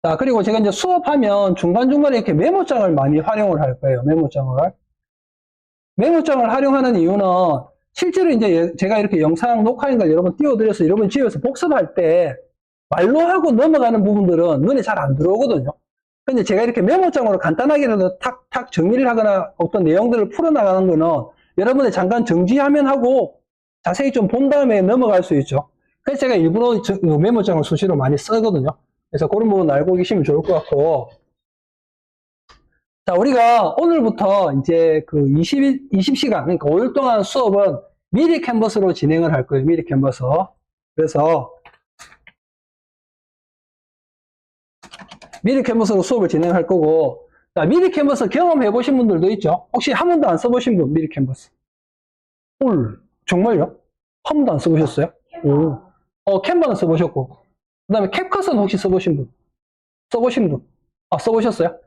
자, 그리고 제가 이제 수업하면 중간중간에 이렇게 메모장을 많이 활용을 할 거예요. 메모장을. 메모장을 활용하는 이유는 실제로 이제 제가 이렇게 영상 녹화인 걸 여러분 띄워드려서 여러분 집에서 복습할 때 말로 하고 넘어가는 부분들은 눈에 잘 안 들어오거든요. 근데 제가 이렇게 메모장으로 간단하게라도 탁탁 정리를 하거나 어떤 내용들을 풀어나가는 거는 여러분이 잠깐 정지하면 하고 자세히 좀 본 다음에 넘어갈 수 있죠. 그래서 제가 일부러 메모장을 수시로 많이 쓰거든요. 그래서 그런 부분 알고 계시면 좋을 것 같고. 자, 우리가 오늘부터 이제 그 20시간, 그러니까 5일 동안 수업은 미리 캔버스로 진행을 할 거예요. 미리 캔버스. 그래서 미리 캔버스로 수업을 진행할 거고, 자, 미리 캔버스 경험해 보신 분들도 있죠? 혹시 한 번도 안 써보신 분, 미리 캔버스? 헐, 정말요? 한 번도 안 써보셨어요? 오. 캔버는 써보셨고. 그 다음에 캡컷은 혹시 써보신 분? 써보신 분? 아, 써보셨어요?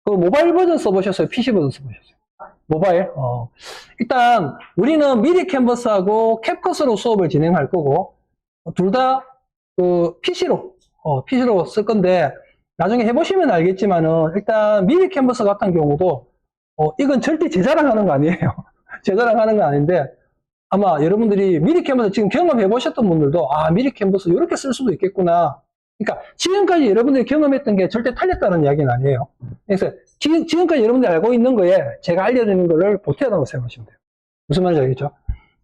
그 모바일 버전 써보셨어요? PC 버전 써보셨어요? 모바일? 일단 우리는 미리 캔버스하고 캡컷으로 수업을 진행할 거고 둘 다 그 PC로 쓸 건데 나중에 해보시면 알겠지만은 일단 미리 캔버스 같은 경우도 이건 절대 제 자랑하는 거 아니에요. 제 자랑하는 거 아닌데 아마 여러분들이 미리 캔버스 지금 경험해 보셨던 분들도 아 미리 캔버스 이렇게 쓸 수도 있겠구나. 그러니까 지금까지 여러분들이 경험했던 게 절대 틀렸다는 이야기는 아니에요. 그래서 지금까지 여러분들이 알고 있는 거에 제가 알려드리는 거를 보태다고 생각하시면 돼요. 무슨 말인지 알겠죠?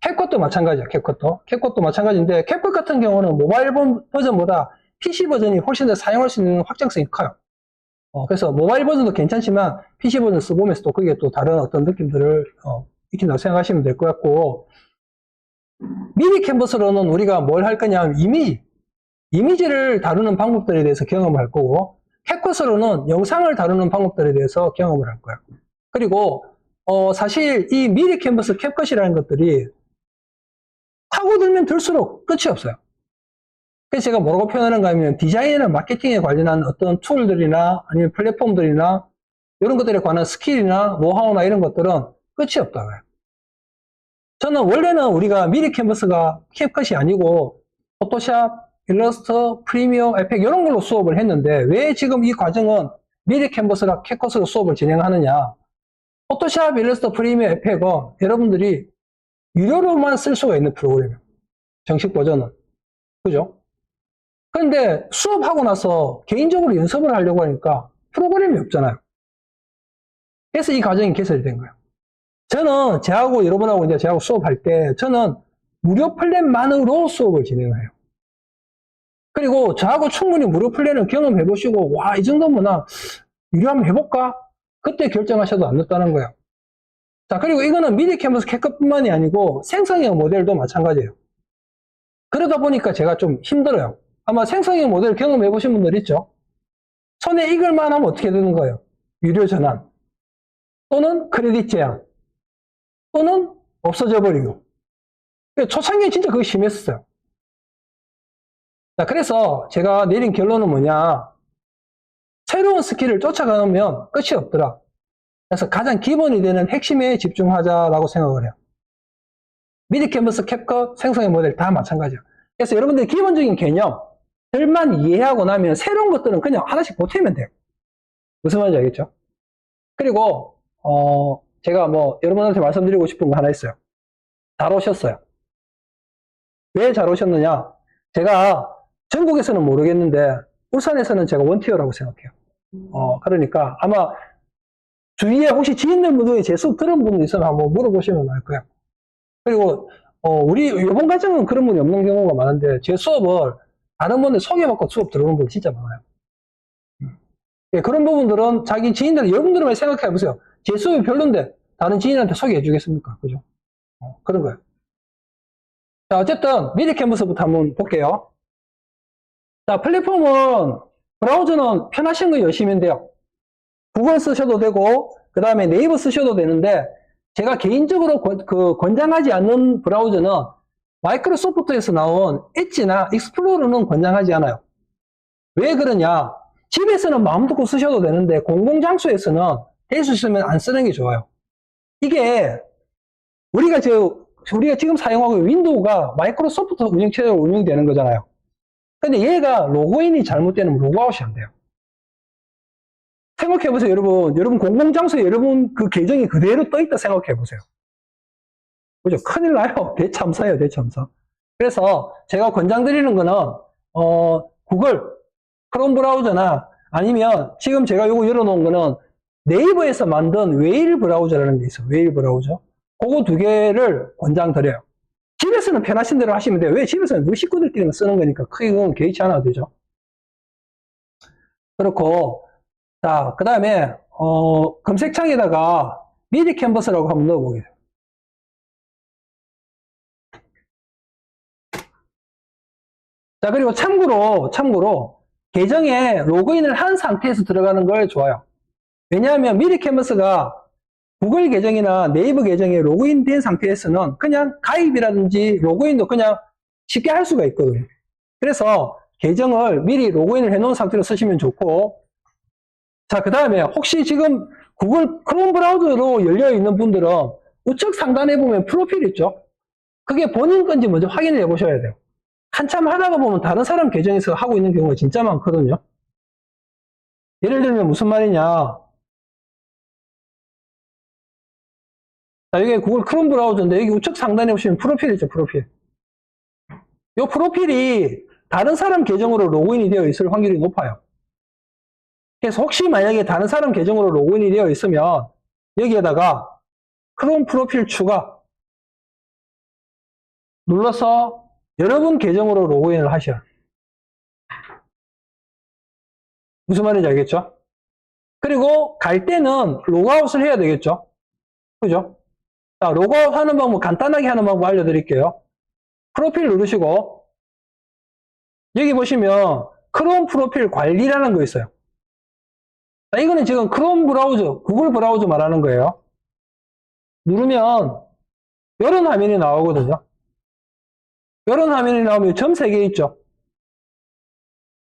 캡컷도 마찬가지야. 캡컷도 마찬가지인데 캡컷 같은 경우는 모바일 버전보다 PC 버전이 훨씬 더 사용할 수 있는 확장성이 커요. 그래서 모바일 버전도 괜찮지만 PC 버전 써보면서 또 그게 또 다른 어떤 느낌들을 익힌다고 생각하시면 될 것 같고 미리 캔버스로는 우리가 뭘 할 거냐 하면 이미지를 다루는 방법들에 대해서 경험을 할 거고 캡컷으로는 영상을 다루는 방법들에 대해서 경험을 할 거예요. 그리고 사실 이 미리 캔버스 캡컷이라는 것들이 파고들면 들수록 끝이 없어요. 그래서 제가 뭐라고 표현하는가 하면 디자인이나 마케팅에 관련한 어떤 툴들이나 아니면 플랫폼들이나 이런 것들에 관한 스킬이나 노하우나 이런 것들은 끝이 없다고 해요. 저는 원래는 우리가 미리 캔버스가 캡컷이 아니고 포토샵, 일러스트, 프리미어, 에펙 이런 걸로 수업을 했는데 왜 지금 이 과정은 미리 캔버스랑 캡컷으로 수업을 진행하느냐. 포토샵, 일러스트, 프리미어, 에펙은 여러분들이 유료로만 쓸 수가 있는 프로그램이에요. 정식 버전은. 그죠? 그런데 수업하고 나서 개인적으로 연습을 하려고 하니까 프로그램이 없잖아요. 그래서 이 과정이 개설이 된 거예요. 저는 저하고 여러분하고 이제 저하고 수업할 때 저는 무료 플랜만으로 수업을 진행해요. 그리고 저하고 충분히 무료 플랜을 경험해 보시고 와, 이 정도면 나 유료 한번 해볼까? 그때 결정하셔도 안 늦다는 거예요. 자, 그리고 이거는 미리 캔버스 캡컷뿐만이 아니고 생성형 모델도 마찬가지예요. 그러다 보니까 제가 좀 힘들어요. 아마 생성형 모델 경험해 보신 분들 있죠? 손에 익을만 하면 어떻게 되는 거예요? 유료 전환 또는 크레딧 제한 또는 없어져 버리고. 초창기에 진짜 그게 심했었어요. 자, 그래서 제가 내린 결론은 뭐냐. 새로운 스킬을 쫓아가면 끝이 없더라. 그래서 가장 기본이 되는 핵심에 집중하자라고 생각을 해요. 미리 캔버스, 캡컷, 생성형 모델 다 마찬가지예요. 그래서 여러분들 기본적인 개념들만 이해하고 나면 새로운 것들은 그냥 하나씩 보태면 돼요. 무슨 말인지 알겠죠? 그리고 제가 뭐 여러분한테 말씀드리고 싶은 거 하나 있어요. 잘 오셨어요. 왜 잘 오셨느냐? 제가 전국에서는 모르겠는데 울산에서는 제가 원티어라고 생각해요. 그러니까 아마 주위에 혹시 지인들 제 수업 들은 분이 있으면 한번 물어보시면 알 거예요. 그리고 우리 요번 과정은 그런 분이 없는 경우가 많은데 제 수업을 다른 분들 소개받고 수업 들어오는 분 진짜 많아요. 예, 그런 부분들은 자기 지인들 여러분들만 생각해 보세요. 제 수업이 별론데 다른 지인한테 소개해 주겠습니까? 그죠? 그런 거예요. 자, 어쨌든 미리 캔버스부터 한번 볼게요. 자, 플랫폼은 브라우저는 편하신 거 여시면 돼요. 구글 쓰셔도 되고 그 다음에 네이버 쓰셔도 되는데 제가 개인적으로 권장하지 않는 브라우저는 마이크로소프트에서 나온 엣지나 익스플로러는 권장하지 않아요. 왜 그러냐? 집에서는 마음 놓고 쓰셔도 되는데 공공장소에서는 될 수 있으면 안 쓰는 게 좋아요. 이게 우리가 지금 사용하고 있는 윈도우가 마이크로소프트 운영체제로 운영되는 거잖아요. 근데 얘가 로그인이 잘못되면 로그아웃이 안 돼요. 생각해보세요, 여러분. 여러분 공공장소에 여러분 그 계정이 그대로 떠있다 생각해보세요. 그죠? 큰일 나요. 대참사예요, 대참사. 그래서 제가 권장드리는 거는, 구글, 크롬 브라우저나 아니면 지금 제가 이거 열어놓은 거는 네이버에서 만든 웨일 브라우저라는 게 있어요. 웨일 브라우저. 그거 두 개를 권장드려요. 집에서는 편하신 대로 하시면 돼요. 왜? 집에서는 우리 식구들끼리만 쓰는 거니까 크게 그건 개의치 않아도 되죠. 그렇고, 자, 그 다음에, 검색창에다가 미디 캔버스라고 한번 넣어보게요. 자, 그리고 참고로, 계정에 로그인을 한 상태에서 들어가는 걸 좋아요. 왜냐하면 미리 캔버스가 구글 계정이나 네이버 계정에 로그인된 상태에서는 그냥 가입이라든지 로그인도 그냥 쉽게 할 수가 있거든요. 그래서 계정을 미리 로그인을 해놓은 상태로 쓰시면 좋고, 자, 그 다음에 혹시 지금 구글 크롬 브라우저로 열려 있는 분들은 우측 상단에 보면 프로필 있죠? 그게 본인 건지 먼저 확인을 해 보셔야 돼요. 한참 하다가 보면 다른 사람 계정에서 하고 있는 경우가 진짜 많거든요. 예를 들면 무슨 말이냐. 자, 이게 구글 크롬 브라우저인데 여기 우측 상단에 보시면 프로필 있죠, 프로필. 이 프로필이 다른 사람 계정으로 로그인이 되어 있을 확률이 높아요. 그래서 혹시 만약에 다른 사람 계정으로 로그인이 되어 있으면 여기에다가 크롬 프로필 추가 눌러서 여러분 계정으로 로그인을 하셔요. 무슨 말인지 알겠죠? 그리고 갈 때는 로그아웃을 해야 되겠죠? 그죠? 자, 로그아웃 하는 방법 간단하게 하는 방법 알려드릴게요. 프로필 누르시고 여기 보시면 크롬 프로필 관리라는 거 있어요. 자, 이거는 지금 크롬 브라우저, 구글 브라우저 말하는 거예요. 누르면 이런 화면이 나오거든요. 이런 화면이 나오면 점 3개 있죠.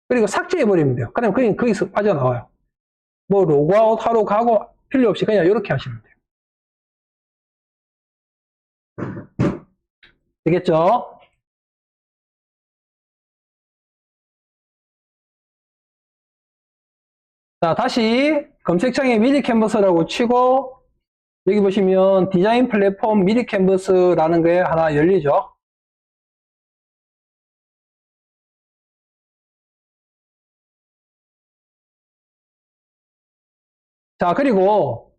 그리고 삭제해버리면 돼요. 그럼 그냥 거기서 빠져나와요. 뭐 로그아웃 하러 가고 필요 없이 그냥 이렇게 하시면 돼요. 되겠죠? 자, 다시 검색창에 미디 캔버스라고 치고 여기 보시면 디자인 플랫폼 미디 캔버스라는 게 하나 열리죠. 자, 그리고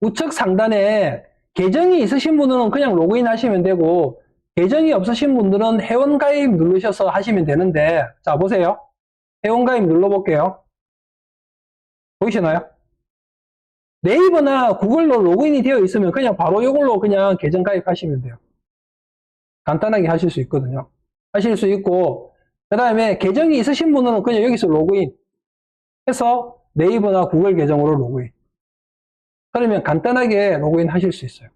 우측 상단에 계정이 있으신 분들은 그냥 로그인 하시면 되고 계정이 없으신 분들은 회원가입 누르셔서 하시면 되는데 자, 보세요. 회원가입 눌러볼게요. 보이시나요? 네이버나 구글로 로그인이 되어 있으면 그냥 바로 이걸로 그냥 계정 가입하시면 돼요. 간단하게 하실 수 있거든요. 하실 수 있고 그 다음에 계정이 있으신 분은 그냥 여기서 로그인 해서 네이버나 구글 계정으로 로그인. 그러면 간단하게 로그인 하실 수 있어요.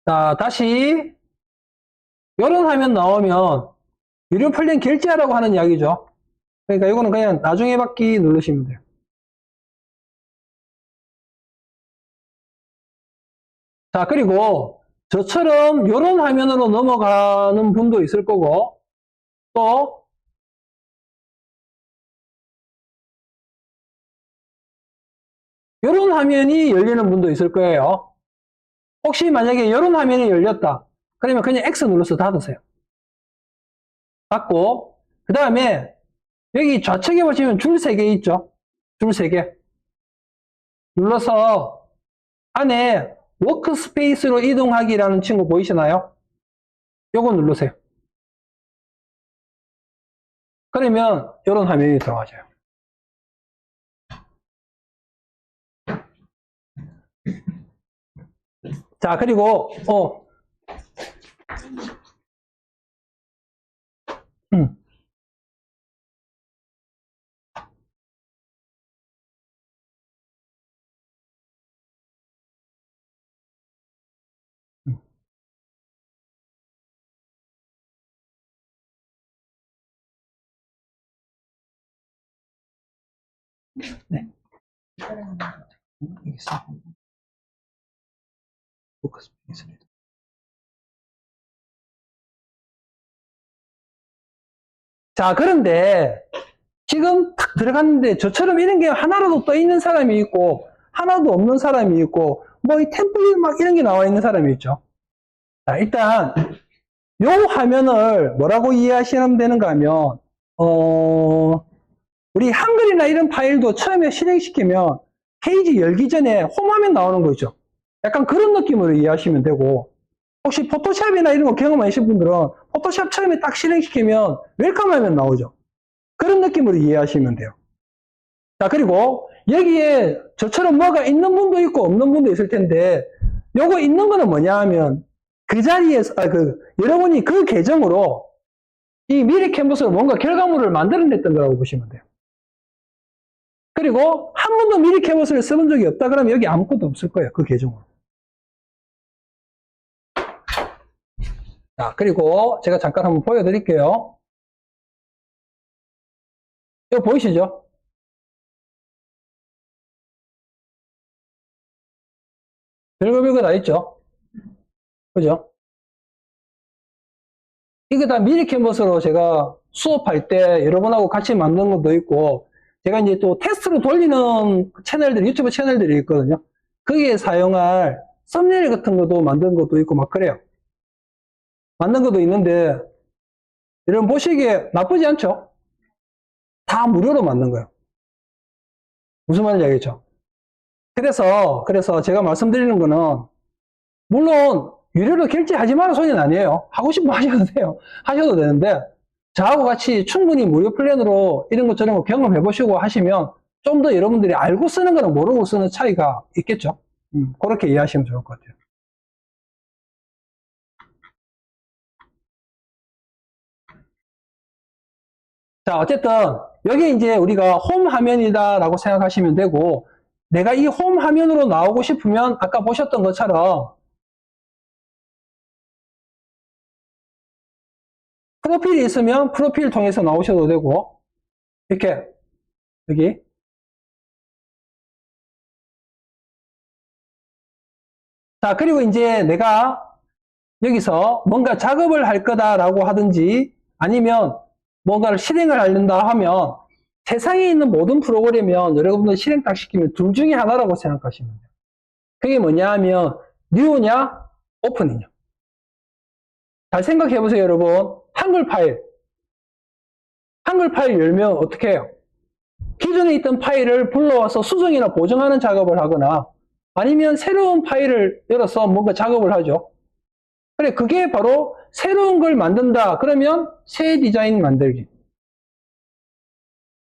자, 다시 이런 화면 나오면 유료 플랜 결제하라고 하는 이야기죠. 그러니까 이거는 그냥 나중에 받기 누르시면 돼요. 자, 그리고 저처럼 이런 화면으로 넘어가는 분도 있을 거고 또 이런 화면이 열리는 분도 있을 거예요. 혹시 만약에 이런 화면이 열렸다. 그러면 그냥 X 눌러서 닫으세요. 닫고 그 다음에 여기 좌측에 보시면 줄 3개 있죠. 줄 3개. 눌러서 안에 워크스페이스로 이동하기라는 친구 보이시나요? 요거 누르세요. 그러면 이런 화면이 들어가져요. 자, 그리고 음. 네. 여기 있어. 포커스 있습니다. 자, 그런데 지금 딱 들어갔는데 저처럼 이런 게 하나라도 떠 있는 사람이 있고 하나도 없는 사람이 있고 뭐 이 템플릿 막 이런 게 나와 있는 사람이 있죠. 자, 일단 요 화면을 뭐라고 이해하시면 되는가 하면 우리 한글이나 이런 파일도 처음에 실행시키면 페이지 열기 전에 홈화면 나오는 거 있죠. 약간 그런 느낌으로 이해하시면 되고, 혹시 포토샵이나 이런 거 경험하신 분들은 포토샵 처음에 딱 실행시키면 웰컴 화면 나오죠. 그런 느낌으로 이해하시면 돼요. 자, 그리고 여기에 저처럼 뭐가 있는 분도 있고 없는 분도 있을 텐데, 요거 있는 거는 뭐냐 하면 그 자리에서, 여러분이 그 계정으로 이 미리 캔버스로 뭔가 결과물을 만들어냈던 거라고 보시면 돼요. 그리고 한 번도 미리 캔버스를 써본 적이 없다 그러면 여기 아무것도 없을 거예요. 그 계정으로. 자, 그리고 제가 잠깐 한번 보여드릴게요. 이거 보이시죠? 별거 다 있죠? 그죠? 이게 다 미리 캔버스로 제가 수업할 때 여러분하고 같이 만든 것도 있고, 제가 이제 또 테스트로 돌리는 채널들, 유튜브 채널들이 있거든요. 거기에 사용할 썸네일 같은 것도 만든 것도 있고 막 그래요. 만든 것도 있는데, 여러분 보시기에 나쁘지 않죠? 다 무료로 만든 거예요. 무슨 말인지 알겠죠? 그래서 제가 말씀드리는 거는, 물론, 유료로 결제하지 마라 소리는 아니에요. 하고 싶으면 하셔도 돼요. 하셔도 되는데, 저하고 같이 충분히 무료 플랜으로 이런 것 저런 거 경험해 보시고 하시면 좀 더 여러분들이 알고 쓰는 거랑 모르고 쓰는 차이가 있겠죠. 그렇게 이해하시면 좋을 것 같아요. 자, 어쨌든 여기 이제 우리가 홈 화면이다라고 생각하시면 되고, 내가 이 홈 화면으로 나오고 싶으면 아까 보셨던 것처럼 프로필이 있으면 프로필 통해서 나오셔도 되고, 이렇게 여기. 자, 그리고 이제 내가 여기서 뭔가 작업을 할 거다라고 하든지 아니면 뭔가를 실행을 하려다 하면 세상에 있는 모든 프로그램이면 여러분들 실행 딱 시키면 둘 중에 하나라고 생각하시면 돼요. 그게 뭐냐 하면 뉴냐 오픈이냐. 잘 생각해 보세요, 여러분. 한글 파일 열면 어떻게 해요? 기존에 있던 파일을 불러와서 수정이나 보정하는 작업을 하거나 아니면 새로운 파일을 열어서 뭔가 작업을 하죠. 그래, 그게 바로 새로운 걸 만든다. 그러면 새 디자인 만들기.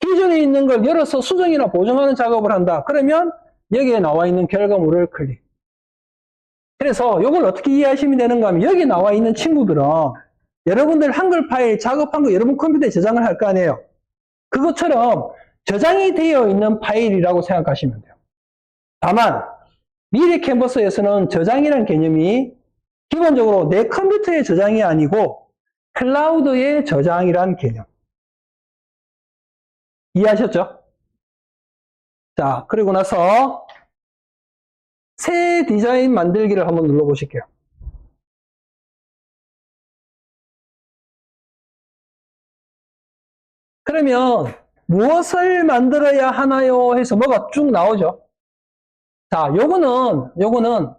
기존에 있는 걸 열어서 수정이나 보정하는 작업을 한다. 그러면 여기에 나와 있는 결과물을 클릭. 그래서 이걸 어떻게 이해하시면 되는가 하면 여기 나와 있는 친구들은 여러분들 한글 파일 작업한 거 여러분 컴퓨터에 저장을 할 거 아니에요. 그것처럼 저장이 되어 있는 파일이라고 생각하시면 돼요. 다만 미래 캔버스에서는 저장이라는 개념이 기본적으로 내 컴퓨터의 저장이 아니고 클라우드의 저장이라는 개념. 이해하셨죠? 자, 그리고 나서 새 디자인 만들기를 한번 눌러보실게요. 그러면 무엇을 만들어야 하나요? 해서 뭐가 쭉 나오죠. 자, 요거는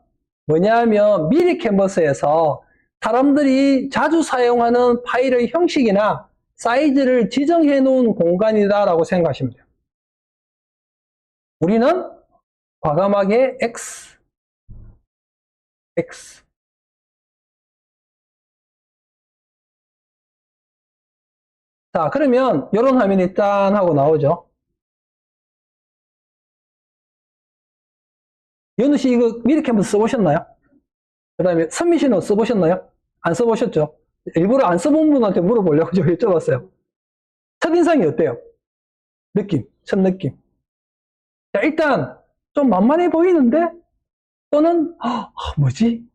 뭐냐면 미리 캔버스에서 사람들이 자주 사용하는 파일의 형식이나 사이즈를 지정해 놓은 공간이다라고 생각하시면 돼요. 우리는 과감하게 X. 자, 그러면 이런 화면이 짠 하고 나오죠. 연우 씨 이거 미리 캔버스 써보셨나요? 그 다음에 선미 씨는 써보셨나요? 안 써보셨죠? 일부러 안 써본 분한테 물어보려고 저 여쭤봤어요. 첫인상이 어때요? 첫 느낌. 자, 일단 좀 만만해 보이는데 또는 뭐지?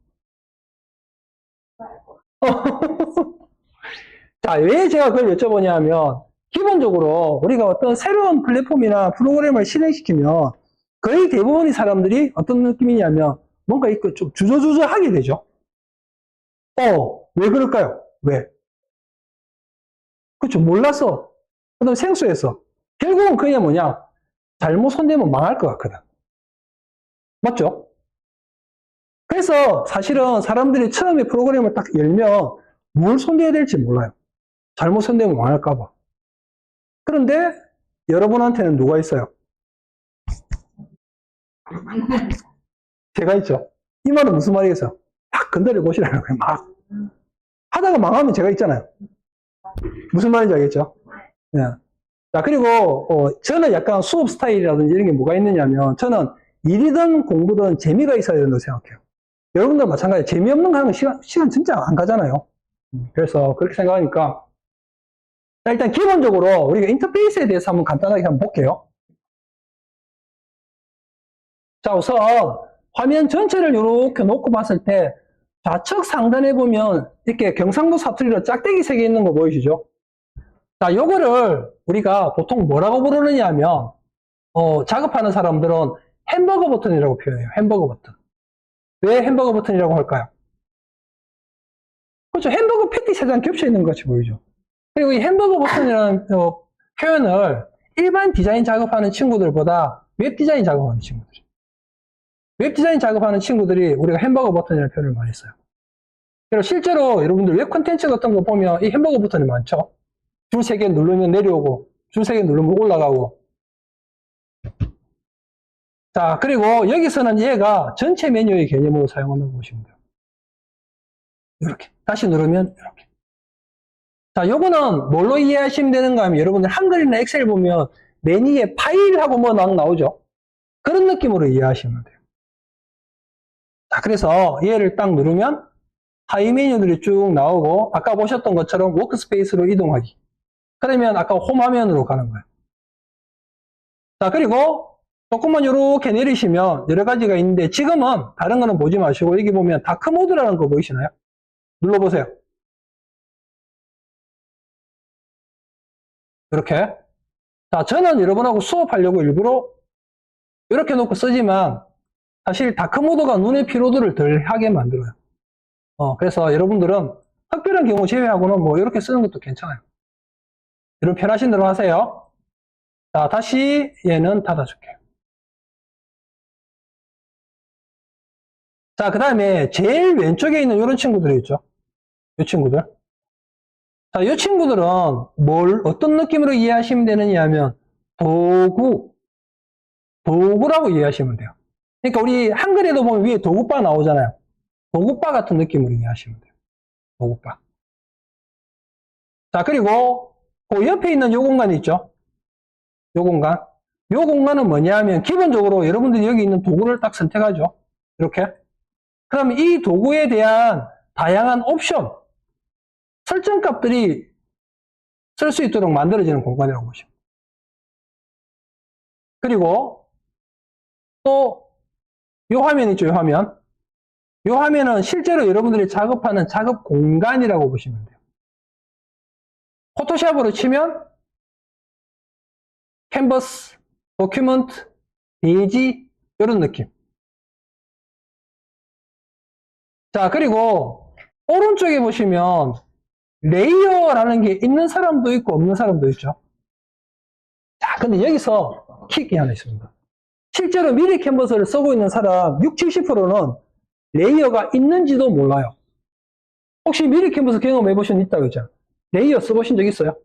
자, 왜 제가 그걸 여쭤보냐 하면 기본적으로 우리가 어떤 새로운 플랫폼이나 프로그램을 실행시키면 거의 대부분의 사람들이 어떤 느낌이냐면 뭔가 이거 좀 주저주저하게 되죠. 왜 그럴까요? 왜? 그렇죠. 몰라서. 그다음 생소해서. 결국은 그게 뭐냐? 잘못 손대면 망할 것 같거든. 맞죠? 그래서 사실은 사람들이 처음에 프로그램을 딱 열면 뭘 손대야 될지 몰라요. 잘못 손대면 망할까봐. 그런데 여러분한테는 누가 있어요? 제가 있죠. 이 말은 무슨 말이겠어요? 막 건드려 보시라는 거예요. 막. 하다가 망하면 제가 있잖아요. 무슨 말인지 알겠죠? 예. 자, 그리고, 저는 약간 수업 스타일이라든지 이런 게 뭐가 있느냐면, 저는 일이든 공부든 재미가 있어야 된다고 생각해요. 여러분들 마찬가지. 재미없는 거 하면 시간 진짜 안 가잖아요. 그래서 그렇게 생각하니까. 자, 일단 기본적으로 우리가 인터페이스에 대해서 한번 간단하게 한번 볼게요. 자, 우선 화면 전체를 이렇게 놓고 봤을 때 좌측 상단에 보면 이렇게 경상도 사투리로 짝대기 3개 있는 거 보이시죠? 자, 요거를 우리가 보통 뭐라고 부르느냐 하면, 작업하는 사람들은 햄버거 버튼이라고 표현해요. 햄버거 버튼. 왜 햄버거 버튼이라고 할까요? 그렇죠. 햄버거 패티 3장 겹쳐 있는 것 같이 보이죠. 그리고 이 햄버거 버튼이라는 표현을 일반 디자인 작업하는 친구들보다 웹 디자인 작업하는 친구들. 웹 디자인 작업하는 친구들이 우리가 햄버거 버튼이라는 표현을 많이 써요. 그리고 실제로 여러분들 웹 콘텐츠 같은 거 보면 이 햄버거 버튼이 많죠. 줄 3개 누르면 내려오고, 줄 3개 누르면 올라가고. 자, 그리고 여기서는 얘가 전체 메뉴의 개념으로 사용한다고 보시면 돼요. 이렇게. 다시 누르면 이렇게. 자, 요거는 뭘로 이해하시면 되는가 하면 여러분들 한글이나 엑셀 보면 메뉴에 파일하고 뭐 나오죠? 그런 느낌으로 이해하시면 돼요. 자, 그래서 얘를 딱 누르면 하위 메뉴들이 쭉 나오고 아까 보셨던 것처럼 워크스페이스로 이동하기. 그러면 아까 홈 화면으로 가는 거예요. 자, 그리고 조금만 이렇게 내리시면 여러 가지가 있는데 지금은 다른 거는 보지 마시고 여기 보면 다크 모드라는 거 보이시나요? 눌러보세요. 이렇게. 자, 저는 여러분하고 수업하려고 일부러 이렇게 놓고 쓰지만 사실 다크 모드가 눈의 피로도를 덜 하게 만들어요. 그래서 여러분들은 특별한 경우 제외하고는 뭐 이렇게 쓰는 것도 괜찮아요. 여러분 편하신 대로 하세요. 자, 다시 얘는 닫아줄게요. 자, 그 다음에 제일 왼쪽에 있는 이런 친구들이 있죠. 이 친구들. 자, 이 친구들은 어떤 느낌으로 이해하시면 되느냐 하면 도구라고 이해하시면 돼요. 그러니까 우리 한글에도 보면 위에 도구바 나오잖아요. 도구바 같은 느낌으로 이해하시면 돼요. 도구바. 자, 그리고 그 옆에 있는 요 공간이 있죠. 요 공간. 요 공간은 뭐냐 하면 기본적으로 여러분들이 여기 있는 도구를 딱 선택하죠. 이렇게. 그럼 이 도구에 대한 다양한 옵션, 설정값들이 쓸 수 있도록 만들어지는 공간이라고 보시면 돼요. 그리고 또 요 화면 있죠, 요 화면. 요 화면은 실제로 여러분들이 작업하는 작업 공간이라고 보시면 돼요. 포토샵으로 치면 캔버스, 도큐먼트, 페이지 이런 느낌. 자, 그리고 오른쪽에 보시면 레이어라는 게 있는 사람도 있고 없는 사람도 있죠. 자, 근데 여기서 킥이 하나 있습니다. 실제로 미리 캔버스를 쓰고 있는 사람 60, 70%는 레이어가 있는지도 몰라요. 혹시 미리 캔버스 경험해 보신 적 있다고 했잖아요. 레이어 써보신 적 있어요?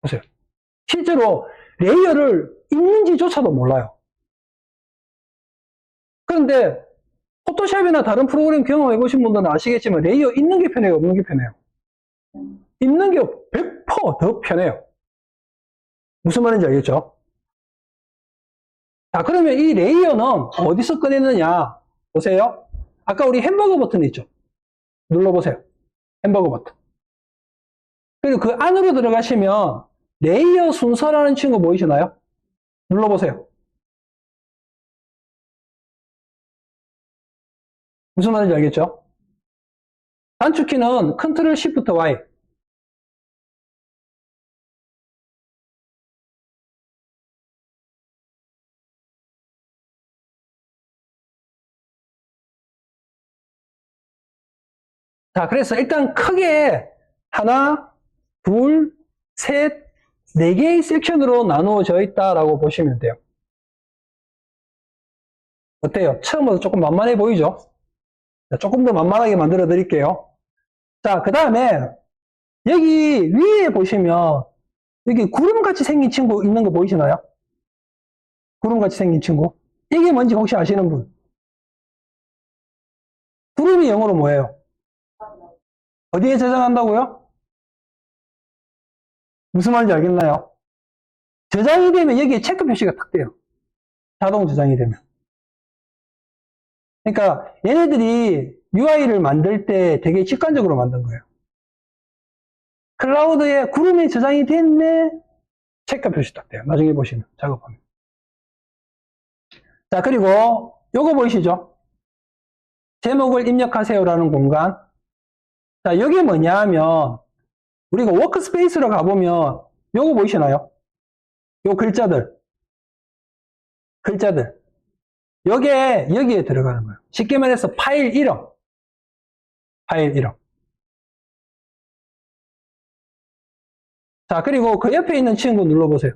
보세요. 실제로 레이어를 있는지조차도 몰라요. 그런데 포토샵이나 다른 프로그램 경험해 보신 분들은 아시겠지만 레이어 있는 게 편해요, 없는 게 편해요? 있는 게 100%더 편해요. 무슨 말인지 알겠죠? 자, 그러면 이 레이어는 어디서 꺼내느냐? 보세요. 아까 우리 햄버거 버튼 있죠? 눌러보세요. 햄버거 버튼. 그리고 그 안으로 들어가시면 레이어 순서라는 친구 보이시나요? 눌러보세요. 무슨 말인지 알겠죠? 단축키는 Ctrl Shift Y. 자, 그래서 일단 크게 하나, 둘, 셋, 네 개의 섹션으로 나누어져 있다라고 보시면 돼요. 어때요? 처음부터 조금 만만해 보이죠? 자, 조금 더 만만하게 만들어 드릴게요. 자, 그 다음에 여기 위에 보시면 여기 구름같이 생긴 친구 있는 거 보이시나요? 구름같이 생긴 친구. 이게 뭔지 혹시 아시는 분? 구름이 영어로 뭐예요? 어디에 저장한다고요? 무슨 말인지 알겠나요? 저장이 되면 여기에 체크 표시가 탁 돼요. 자동 저장이 되면. 그러니까 얘네들이 UI를 만들 때 되게 직관적으로 만든 거예요. 클라우드에 구름이 저장이 됐네. 체크 표시 딱 돼요. 나중에 보시면 작업하면. 자, 그리고 요거 보이시죠? 제목을 입력하세요라는 공간. 자, 여기 뭐냐 하면 우리가 워크스페이스로 가보면 요거 보이시나요? 요 글자들. 여기에 들어가는 거예요. 쉽게 말해서 파일 이름. 자, 그리고 그 옆에 있는 친구 눌러보세요.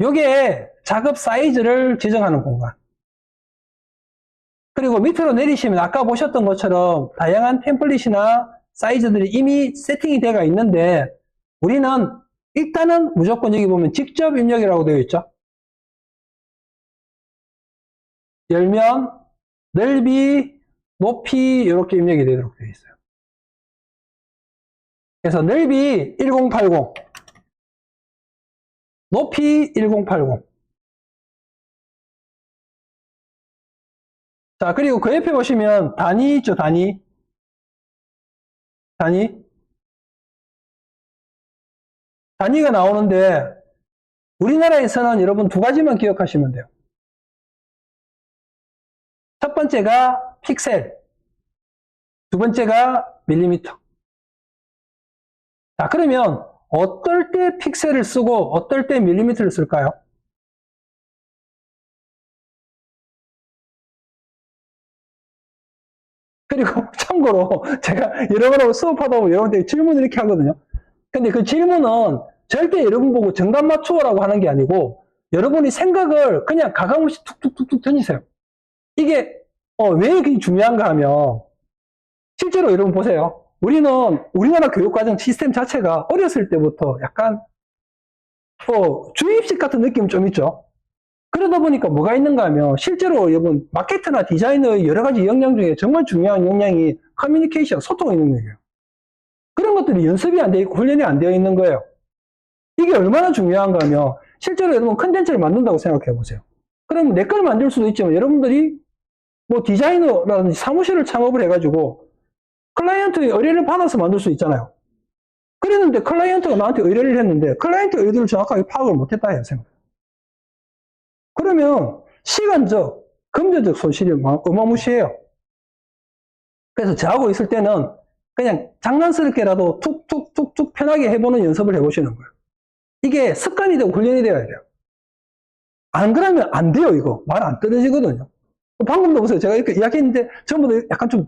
요게 작업 사이즈를 지정하는 공간. 그리고 밑으로 내리시면 아까 보셨던 것처럼 다양한 템플릿이나 사이즈들이 이미 세팅이 되어 있는데 우리는 일단은 무조건 여기 보면 직접 입력이라고 되어 있죠. 열면, 넓이, 높이 이렇게 입력이 되도록 되어 있어요. 그래서 넓이 1080, 높이 1080. 자, 그리고 그 옆에 보시면 단위 있죠, 단위. 단위가 나오는데 우리나라에서는 여러분 두 가지만 기억하시면 돼요. 첫 번째가 픽셀, 두 번째가 밀리미터. 자, 그러면 어떨 때 픽셀을 쓰고 어떨 때 밀리미터를 쓸까요? 그리고 참고로 제가 여러분하고 수업하다 보면 여러분들이 질문을 이렇게 하거든요. 근데 그 질문은 절대 여러분 보고 정답 맞추어라고 하는 게 아니고 여러분이 생각을 그냥 가감없이 툭툭툭툭 던지세요. 이게 왜 이렇게 중요한가 하면 실제로 여러분 보세요. 우리는 우리나라 교육과정 시스템 자체가 어렸을 때부터 약간 주입식 같은 느낌 좀 있죠. 그러다 보니까 뭐가 있는가 하면 실제로 여러분 마케터나 디자이너의 여러 가지 역량 중에 정말 중요한 역량이 커뮤니케이션, 소통의 능력이에요. 그런 것들이 연습이 안 되어 있고 훈련이 안 되어 있는 거예요. 이게 얼마나 중요한가 하면 실제로 여러분 컨텐츠를 만든다고 생각해 보세요. 그럼 내 걸 만들 수도 있지만 여러분들이 뭐 디자이너라든지 사무실을 창업을 해가지고 클라이언트의 의뢰를 받아서 만들 수 있잖아요. 그랬는데 클라이언트가 나한테 의뢰를 했는데 클라이언트 의도를 정확하게 파악을 못했다 해요, 생각. 그러면 시간적, 금전적 손실이 어마무시해요. 그래서 저하고 있을 때는 그냥 장난스럽게라도 툭툭툭툭 편하게 해보는 연습을 해보시는 거예요. 이게 습관이 되고 훈련이 되어야 돼요. 안 그러면 안 돼요, 이거. 말 안 떨어지거든요. 방금도 보세요. 제가 이렇게 이야기했는데 전부 다 약간 좀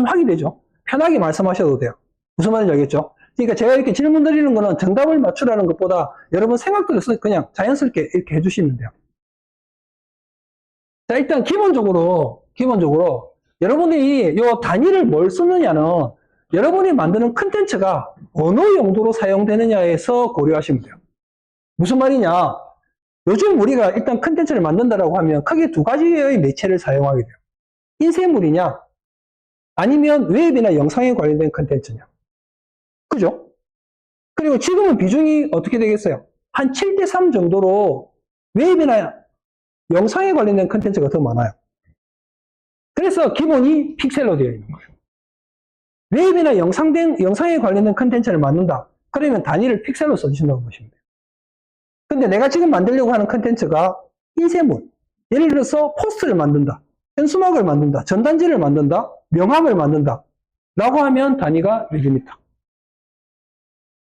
하게 되죠. 편하게 말씀하셔도 돼요. 무슨 말인지 알겠죠? 그러니까 제가 이렇게 질문 드리는 거는 정답을 맞추라는 것보다 여러분 생각들을 그냥 자연스럽게 이렇게 해주시면 돼요. 자, 일단 기본적으로 여러분이 이 단위를 뭘 쓰느냐는 여러분이 만드는 컨텐츠가 어느 용도로 사용되느냐에서 고려하시면 돼요. 무슨 말이냐? 요즘 우리가 일단 컨텐츠를 만든다라고 하면 크게 두 가지의 매체를 사용하게 돼요. 인쇄물이냐, 아니면 웹이나 영상에 관련된 컨텐츠냐. 그죠? 그리고 지금은 비중이 어떻게 되겠어요? 한 7대3 정도로 웹이나 영상에 관련된 컨텐츠가 더 많아요. 그래서 기본이 픽셀로 되어 있는 거예요. 웹이나 영상에 관련된 컨텐츠를 만든다. 그러면 단위를 픽셀로 써주신다고 보시면 돼요. 근데 내가 지금 만들려고 하는 컨텐츠가 인쇄물. 예를 들어서 포스트를 만든다. 현수막을 만든다. 전단지를 만든다. 명함을 만든다. 라고 하면 단위가 밀리미터.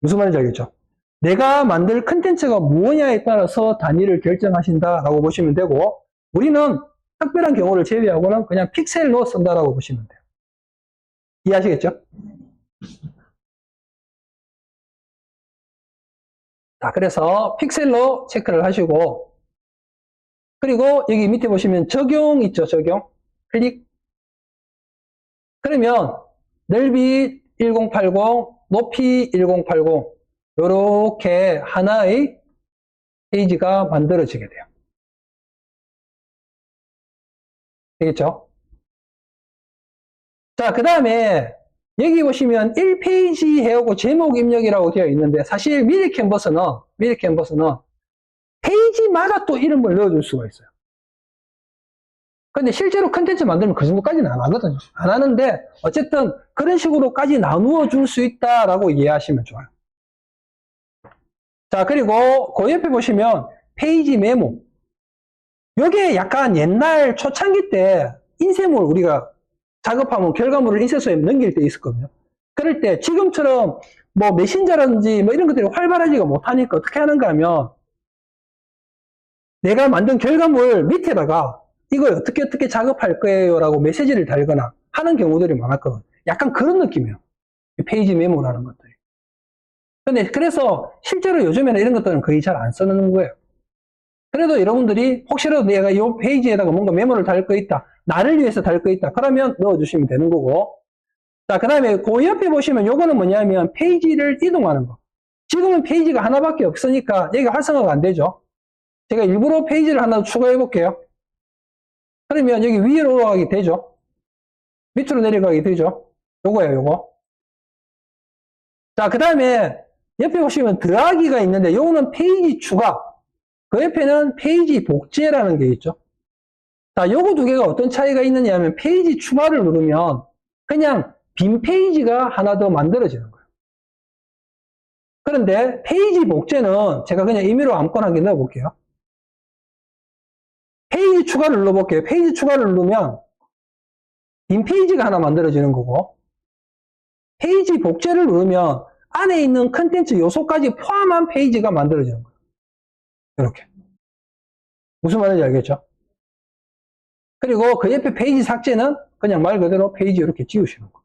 무슨 말인지 알겠죠? 내가 만들 컨텐츠가 무엇냐에 따라서 단위를 결정하신다라고 보시면 되고 우리는 특별한 경우를 제외하고는 그냥 픽셀로 쓴다라고 보시면 돼요. 이해하시겠죠? 자, 그래서 픽셀로 체크를 하시고, 그리고 여기 밑에 보시면 적용 있죠, 적용. 클릭. 그러면 넓이 1080, 높이 1080, 요렇게 하나의 페이지가 만들어지게 돼요. 되겠죠? 자, 그 다음에 여기 보시면 1페이지 해오고 제목 입력이라고 되어 있는데 사실 미리 캔버스는 페이지마다 또 이름을 넣어줄 수가 있어요. 근데 실제로 컨텐츠 만들면 그 정도까지는 안 하거든요. 안 하는데 어쨌든 그런 식으로까지 나누어 줄 수 있다라고 이해하시면 좋아요. 자, 그리고 그 옆에 보시면 페이지 메모. 요게 약간 옛날 초창기 때 인쇄물 우리가 작업하면 결과물을 인쇄소에 넘길 때 있었거든요. 그럴 때 지금처럼 뭐 메신저라든지 뭐 이런 것들이 활발하지가 못하니까 어떻게 하는가 하면 내가 만든 결과물 밑에다가 이걸 어떻게 작업할 거예요 라고 메시지를 달거나 하는 경우들이 많았거든요. 약간 그런 느낌이에요. 페이지 메모라는 것들이. 근데 그래서 실제로 요즘에는 이런 것들은 거의 잘 안 쓰는 거예요. 그래도 여러분들이 혹시라도 내가 이 페이지에다가 뭔가 메모를 달 거 있다. 나를 위해서 달 거 있다. 그러면 넣어주시면 되는 거고. 자, 그 다음에 그 옆에 보시면 요거는 뭐냐면 페이지를 이동하는 거. 지금은 페이지가 하나밖에 없으니까 여기가 활성화가 안 되죠. 제가 일부러 페이지를 하나 추가해 볼게요. 그러면 여기 위로 올라가게 되죠. 밑으로 내려가게 되죠. 요거예요, 요거. 자, 그 다음에 옆에 보시면 더하기가 있는데 요거는 페이지 추가. 그 옆에는 페이지 복제라는 게 있죠. 자, 요거 두 개가 어떤 차이가 있느냐 하면 페이지 추가를 누르면 그냥 빈 페이지가 하나 더 만들어지는 거예요. 그런데 페이지 복제는 제가 그냥 임의로 아무거나 한 개 넣어 볼게요. 페이지 추가를 눌러볼게요. 페이지 추가를 누르면 빈 페이지가 하나 만들어지는 거고, 페이지 복제를 누르면 안에 있는 컨텐츠 요소까지 포함한 페이지가 만들어지는 거예요. 이렇게. 무슨 말인지 알겠죠? 그리고 그 옆에 페이지 삭제는 그냥 말 그대로 페이지 이렇게 지우시는 거예요.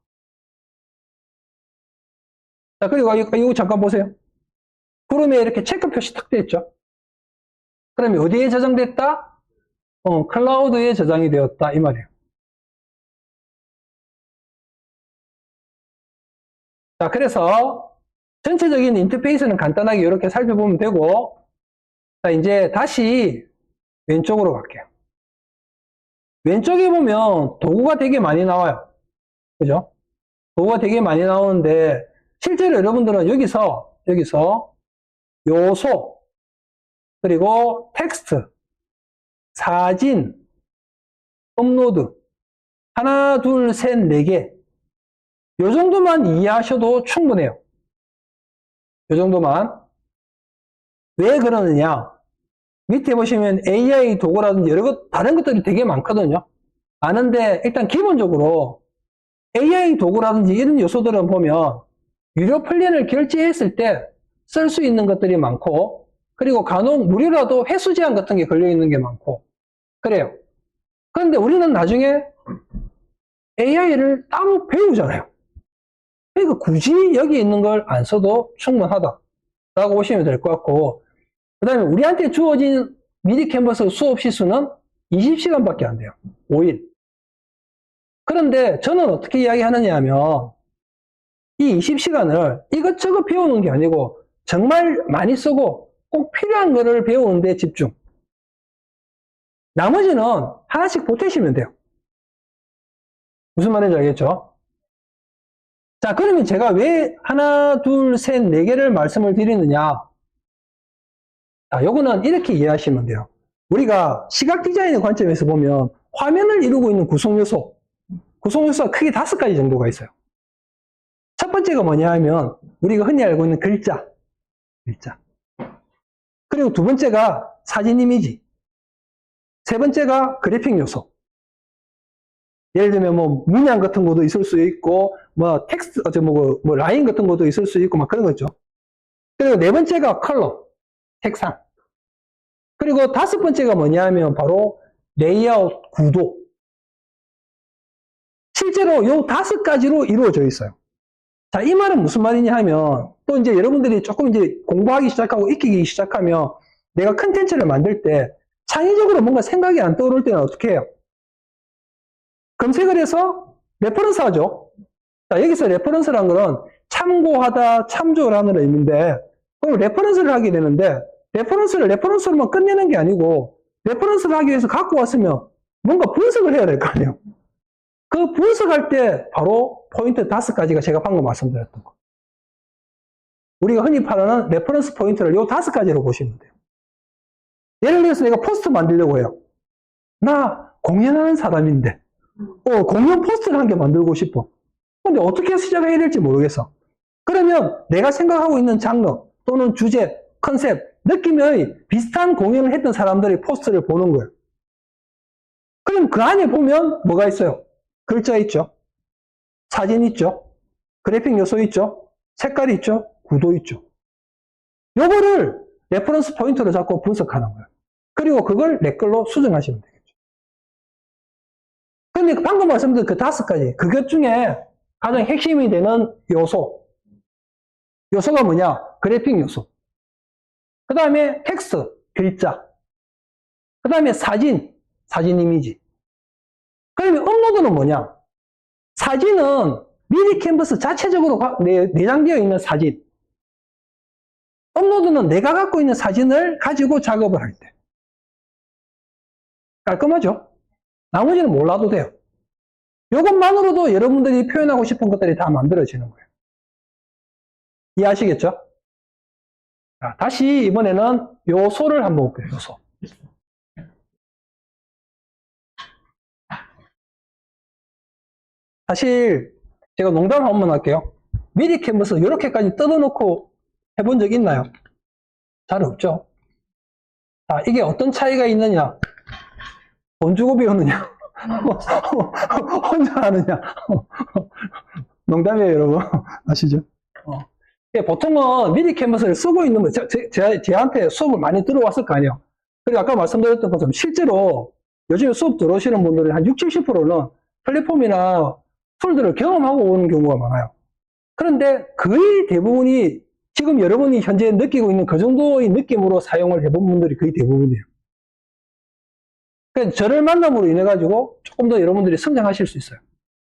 자, 그리고 이거 잠깐 보세요. 구름에 이렇게 체크 표시 탁 되어 있죠? 그러면 어디에 저장됐다? 클라우드에 저장이 되었다. 이 말이에요. 자, 그래서 전체적인 인터페이스는 간단하게 이렇게 살펴보면 되고, 자, 이제 다시 왼쪽으로 갈게요. 왼쪽에 보면 도구가 되게 많이 나와요. 그죠? 도구가 되게 많이 나오는데, 실제로 여러분들은 여기서 요소, 그리고 텍스트, 사진, 업로드, 하나, 둘, 셋, 네 개. 요 정도만 이해하셔도 충분해요. 요 정도만. 왜 그러느냐? 밑에 보시면 AI 도구라든지 다른 것들이 되게 많거든요. 많은데, 일단 기본적으로 AI 도구라든지 이런 요소들은 보면 유료 플랜을 결제했을 때 쓸 수 있는 것들이 많고, 그리고 간혹 무료라도 회수 제한 같은 게 걸려 있는 게 많고, 그래요. 그런데 우리는 나중에 AI를 따로 배우잖아요. 그러니까 굳이 여기 있는 걸 안 써도 충분하다라고 보시면 될 것 같고, 그 다음에 우리한테 주어진 미리 캔버스 수업 시수는 20시간밖에 안 돼요. 5일. 그런데 저는 어떻게 이야기하느냐 하면 이 20시간을 이것저것 배우는 게 아니고 정말 많이 쓰고 꼭 필요한 거를 배우는 데 집중. 나머지는 하나씩 보태시면 돼요. 무슨 말인지 알겠죠? 자, 그러면 제가 왜 하나, 둘, 셋, 네 개를 말씀을 드리느냐? 자, 요거는 이렇게 이해하시면 돼요. 우리가 시각 디자인의 관점에서 보면 화면을 이루고 있는 구성요소가 크게 5가지 정도가 있어요. 첫 번째가 뭐냐 하면 우리가 흔히 알고 있는 글자. 그리고 두 번째가 사진 이미지. 세 번째가 그래픽 요소. 예를 들면 뭐 문양 같은 것도 있을 수 있고 뭐 텍스트 뭐 라인 같은 것도 있을 수 있고 막 그런 거죠. 그리고 네 번째가 컬러, 색상. 그리고 5번째가 뭐냐 하면 바로 레이아웃, 구도. 실제로 요 5가지로 이루어져 있어요. 자, 이 말은 무슨 말이냐 하면, 또 이제 여러분들이 조금 이제 공부하기 시작하고 익히기 시작하면, 내가 컨텐츠를 만들 때, 창의적으로 뭔가 생각이 안 떠오를 때는 어떻게 해요? 검색을 해서 레퍼런스 하죠. 자, 여기서 레퍼런스라는 거는 참고하다, 참조라는 의미인데, 그럼 레퍼런스를 하게 되는데, 레퍼런스로만 끝내는 게 아니고, 레퍼런스를 하기 위해서 갖고 왔으면 뭔가 분석을 해야 될 거 아니에요. 그 분석할 때 바로 포인트 5가지가 제가 방금 말씀드렸던 거. 우리가 흔히 말하는 레퍼런스 포인트를 요 5가지로 보시면 돼요. 예를 들어서 내가 포스트 만들려고 해요. 나 공연하는 사람인데, 공연 포스트를 한 개 만들고 싶어. 근데 어떻게 시작을 해야 될지 모르겠어. 그러면 내가 생각하고 있는 장르 또는 주제, 컨셉, 느낌의 비슷한 공연을 했던 사람들의 포스트를 보는 거예요. 그럼 그 안에 보면 뭐가 있어요? 글자 있죠. 사진 있죠. 그래픽 요소 있죠. 색깔 있죠. 구도 있죠. 요거를 레퍼런스 포인트로 잡고 분석하는 거예요. 그리고 그걸 내 걸로 수정하시면 되겠죠. 근데 방금 말씀드린 그 5가지, 그것 중에 가장 핵심이 되는 요소가 뭐냐? 그래픽 요소. 그 다음에 텍스트, 글자. 그 다음에 사진 이미지. 그러면 업로드는 뭐냐? 사진은 미리 캔버스 자체적으로 내장되어 있는 사진. 업로드는 내가 갖고 있는 사진을 가지고 작업을 할 때. 깔끔하죠? 나머지는 몰라도 돼요. 이것만으로도 여러분들이 표현하고 싶은 것들이 다 만들어지는 거예요. 이해하시겠죠? 자, 다시 이번에는 요소를 한번 볼게요. 요소. 사실 제가 농담 한번 할게요. 미리 캔버스 이렇게까지 뜯어놓고 해본 적 있나요? 잘 없죠. 자, 이게 어떤 차이가 있느냐? 돈 주고 배우느냐? 혼자 하느냐? 농담이에요, 여러분. 아시죠? 보통은 미리 캔버스를 쓰고 있는 분, 제한테 수업을 많이 들어왔을 거 아니에요. 그리고 아까 말씀드렸던 것처럼 실제로 요즘에 수업 들어오시는 분들이 한 60, 70%는 플랫폼이나 툴들을 경험하고 오는 경우가 많아요. 그런데 거의 대부분이 지금 여러분이 현재 느끼고 있는 그 정도의 느낌으로 사용을 해본 분들이 거의 대부분이에요. 그러니까 저를 만남으로 인해 가지고 조금 더 여러분들이 성장하실 수 있어요.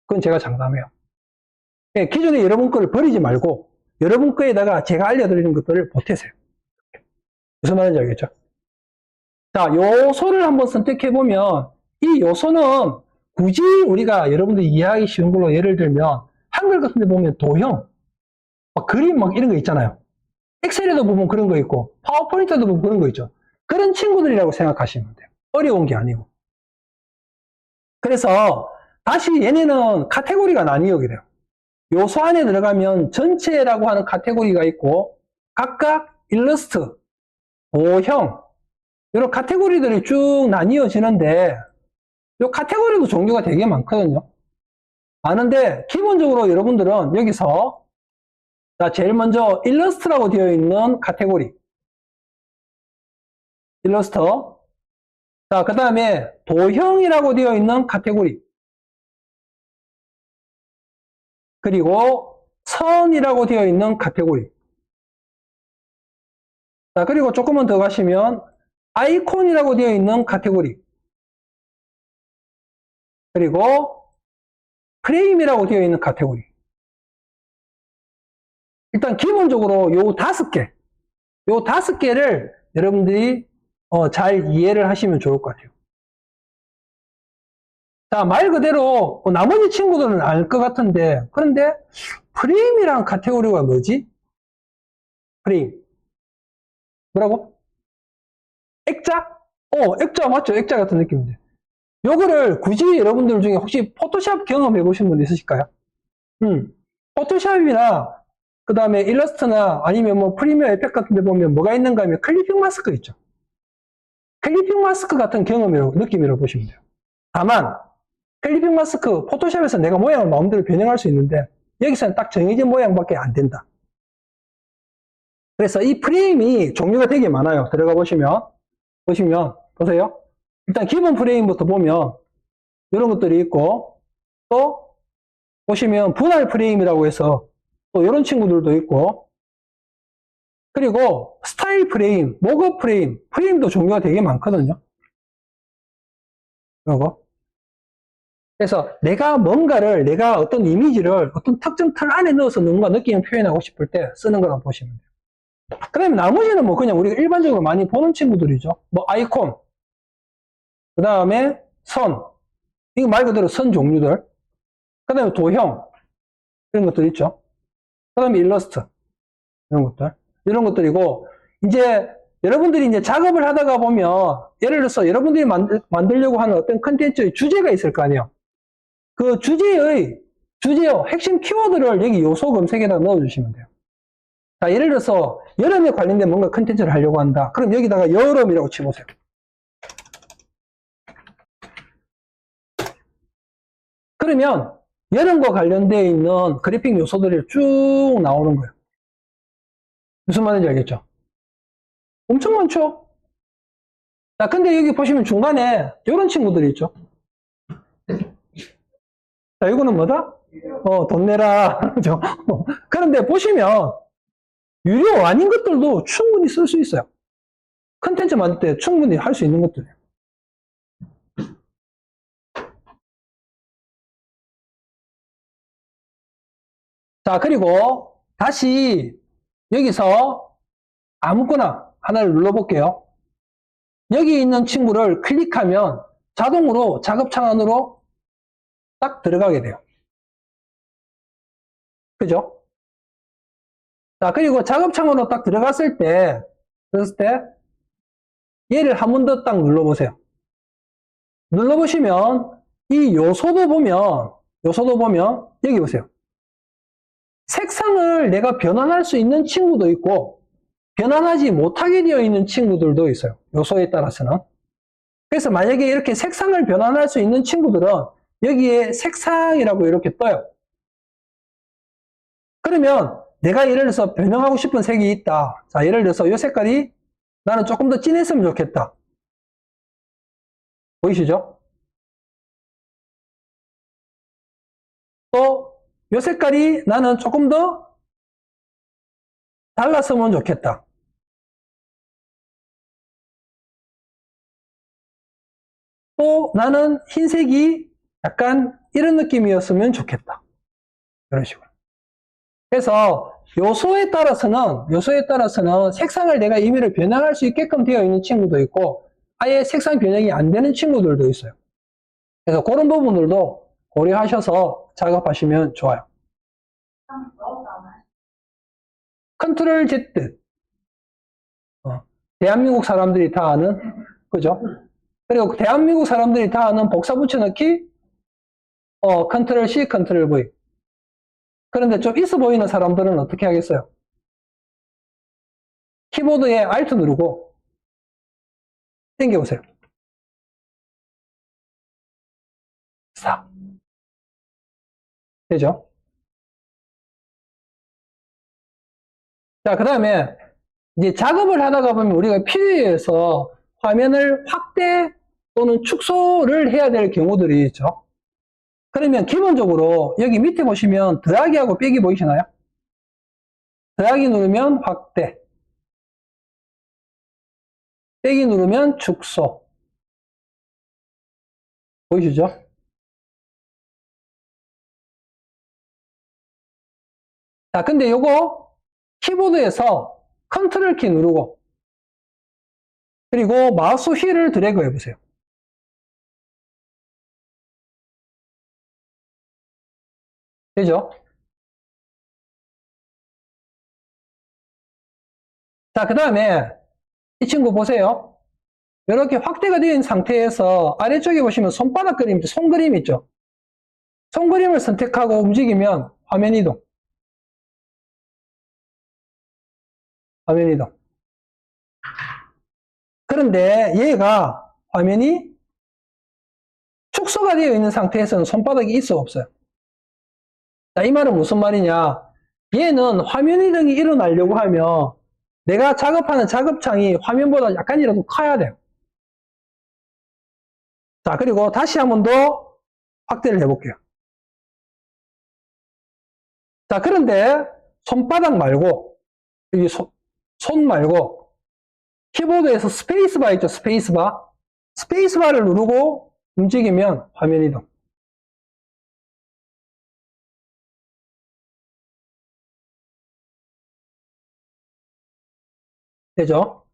그건 제가 장담해요. 기존에 여러분 거를 버리지 말고 여러분 거에다가 제가 알려드리는 것들을 보태세요. 무슨 말인지 알겠죠? 자, 요소를 한번 선택해보면 이 요소는 굳이 우리가 여러분들이 이해하기 쉬운 걸로 예를 들면 한글 같은 데 보면 도형, 그림 이런 거 있잖아요. 엑셀에도 보면 그런 거 있고 파워포인트에도 보면 그런 거 있죠. 그런 친구들이라고 생각하시면 돼요. 어려운 게 아니고. 그래서 다시 얘네는 카테고리가 나뉘어게 돼요. 요소 안에 들어가면 전체라고 하는 카테고리가 있고 각각 일러스트, 도형 이런 카테고리들이 쭉 나뉘어지는데 이 카테고리도 종류가 되게 많거든요. 많은데 기본적으로 여러분들은 여기서 자, 제일 먼저 일러스트라고 되어 있는 카테고리 일러스터, 자, 그 다음에 도형이라고 되어 있는 카테고리, 그리고 선이라고 되어 있는 카테고리, 자, 그리고 조금만 더 가시면 아이콘이라고 되어 있는 카테고리, 그리고 프레임이라고 되어 있는 카테고리. 일단 기본적으로 요 5개를 여러분들이 잘 이해를 하시면 좋을 것 같아요. 자, 말 그대로 나머지 친구들은 알 것 같은데, 그런데 프레임이란 카테고리가 뭐지? 프레임 뭐라고? 액자? 액자 맞죠? 액자 같은 느낌인데 요거를 굳이 여러분들 중에 혹시 포토샵 경험해 보신 분 있으실까요? 포토샵이나 그 다음에 일러스트나 아니면 뭐 프리미어 에펙 같은 데 보면 뭐가 있는가 하면 클리핑 마스크 있죠. 클리핑 마스크 같은 느낌이라고 보시면 돼요. 다만 클리핑 마스크 포토샵에서 내가 모양을 마음대로 변형할 수 있는데 여기서는 딱 정해진 모양밖에 안 된다. 그래서 이 프레임이 종류가 되게 많아요. 들어가 보시면 보세요. 일단 기본 프레임부터 보면 이런 것들이 있고, 또 보시면 분할 프레임이라고 해서 또 이런 친구들도 있고, 그리고 스타일 프레임, 목업 프레임, 프레임도 종류가 되게 많거든요. 이거. 그래서 내가 어떤 이미지를 어떤 특정 틀 안에 넣어서 뭔가 느낌을 표현하고 싶을 때 쓰는 거라고 보시면 돼요. 그다음에 나머지는 뭐 그냥 우리가 일반적으로 많이 보는 친구들이죠. 뭐 아이콘, 그 다음에 선, 이거 말 그대로 선 종류들, 그 다음에 도형, 이런 것들 있죠. 그 다음에 일러스트, 이런 것들이고, 이제 여러분들이 이제 작업을 하다가 보면, 예를 들어서 여러분들이 만들려고 하는 어떤 컨텐츠의 주제가 있을 거 아니에요. 그 주제요, 핵심 키워드를 여기 요소 검색에다 넣어주시면 돼요. 자, 예를 들어서 여름에 관련된 뭔가 컨텐츠를 하려고 한다. 그럼 여기다가 여름이라고 치보세요. 그러면 여름과 관련되어 있는 그래픽 요소들이 쭉 나오는 거예요. 무슨 말인지 알겠죠? 엄청 많죠? 자, 근데 여기 보시면 중간에 이런 친구들이 있죠. 자, 이거는 뭐다? 돈 내라. 그죠? 그런데 보시면 유료 아닌 것들도 충분히 쓸 수 있어요. 컨텐츠 만들 때 충분히 할 수 있는 것들이에요. 자, 그리고 다시 여기서 아무거나 하나를 눌러볼게요. 여기 있는 친구를 클릭하면 자동으로 작업창 안으로 딱 들어가게 돼요. 그죠? 자, 그리고 작업창으로 딱 들어갔을 때, 얘를 한 번 더 딱 눌러보세요. 눌러보시면, 이 요소도 보면, 여기 보세요. 색상을 내가 변환할 수 있는 친구도 있고, 변환하지 못하게 되어 있는 친구들도 있어요. 요소에 따라서는. 그래서 만약에 이렇게 색상을 변환할 수 있는 친구들은 여기에 색상이라고 이렇게 떠요. 그러면 내가 예를 들어서 변형하고 싶은 색이 있다. 자, 예를 들어서 이 색깔이 나는 조금 더 진했으면 좋겠다. 보이시죠? 또 이 색깔이 나는 조금 더 달랐으면 좋겠다. 또 나는 흰색이 약간 이런 느낌이었으면 좋겠다. 이런 식으로. 그래서 요소에 따라서는 색상을 내가 임의로 변형할 수 있게끔 되어 있는 친구도 있고 아예 색상 변형이 안 되는 친구들도 있어요. 그래서 그런 부분들도 고려하셔서 작업하시면 좋아요. 컨트롤 Z. 대한민국 사람들이 다 아는, 그죠? 그리고 대한민국 사람들이 다 아는 복사 붙여넣기, 컨트롤 C, 컨트롤 V. 그런데 좀 있어 보이는 사람들은 어떻게 하겠어요? 키보드에 Alt 누르고, 당겨보세요. 4. 되죠? 자, 그 다음에, 이제 작업을 하다가 보면 우리가 필요에 의해서 화면을 확대 또는 축소를 해야 될 경우들이 있죠. 그러면 기본적으로 여기 밑에 보시면 더하기하고 빼기 보이시나요? 더하기 누르면 확대, 빼기 누르면 축소. 보이시죠? 자, 근데 요거 키보드에서 컨트롤 키 누르고 그리고 마우스 휠을 드래그 해보세요. 되죠? 자, 그 다음에 이 친구 보세요. 이렇게 확대가 되어 있는 상태에서 아래쪽에 보시면 손바닥 그림, 손그림 있죠? 손그림을 선택하고 움직이면 화면 이동. 화면 이동. 그런데 얘가 화면이 축소가 되어 있는 상태에서는 손바닥이 있어 없어요? 자, 이 말은 무슨 말이냐? 얘는 화면 이동이 일어나려고 하면 내가 작업하는 작업창이 화면보다 약간이라도 커야 돼요. 자, 그리고 다시 한 번 더 확대를 해볼게요. 자, 그런데 손바닥 말고, 여기 손 말고, 키보드에서 스페이스바 있죠? 스페이스바. 스페이스바를 누르고 움직이면 화면 이동. 되죠?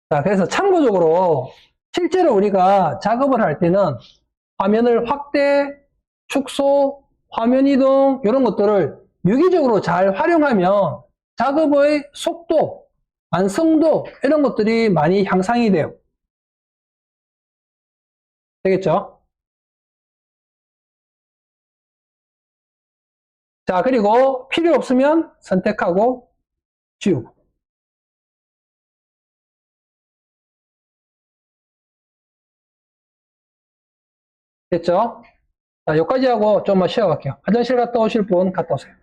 자, 그래서 참고적으로 실제로 우리가 작업을 할 때는 화면을 확대, 축소, 화면 이동 이런 것들을 유기적으로 잘 활용하면 작업의 속도, 완성도 이런 것들이 많이 향상이 돼요. 되겠죠? 자, 그리고 필요 없으면 선택하고 지우고. 됐죠? 자, 여기까지 하고 좀만 쉬어갈게요. 화장실 갔다 오실 분 갔다 오세요.